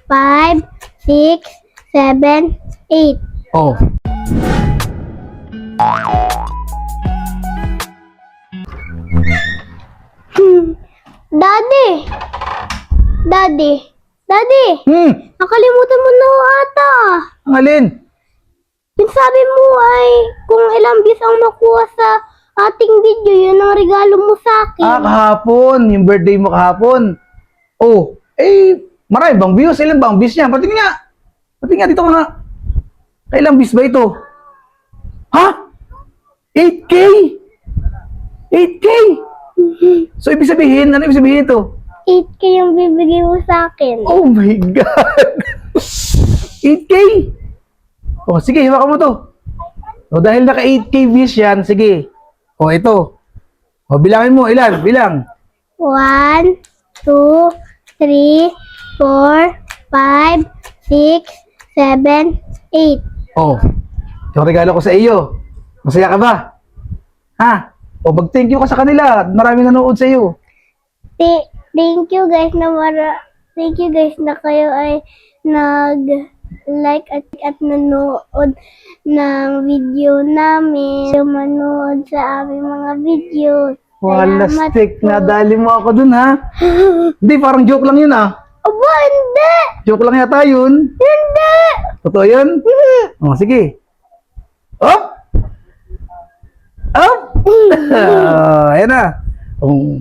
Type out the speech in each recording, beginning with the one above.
5, 6, 7, 8. Oh. Daddy! Daddy! Daddy! Nakalimutan mo na ata. Ang alin? Yung sabi mo ay kung ilang views ang makuha sa ating video, yun ang regalo mo sa akin. Kahapon. Yung birthday mo kahapon. Oh, marami bang views? Ilan bang views niya? Pati nga. Dito ka nga. Kailang views ba ito? Ha? 8K? 8K? So, ibig sabihin, ano ibig sabihin ito? 8K yung bibigay mo sa akin. Oh my God! 8K? Oh, sige, hawakan mo to. Oh, dahil naka 8K views yan, sige. Oh, ito. Oh, bilangin mo, ilan? Bilang. 1, 2, 3, 4, 5, 6, 7, 8. Oh, yung regalo ko sa iyo. Masaya ka ba? Ha? O, mag-thank you ka sa kanila. Maraming nanood sa iyo. Thank you guys Thank you guys na kayo ay nag-like at nanood ng video namin. Manood sa aming mga video. Wala, Salamat stick. po. Nadali mo ako dun, ha? Hindi, parang joke lang yun, ah. Aba, hindi! Joke lang yata yun. Hindi! Totoo yun? Oh, sige. Up! Up! Ayan na. Oh,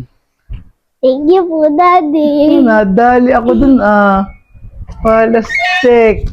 Thank you po, Daddy. nadali ako dun, ah. Wala, stick.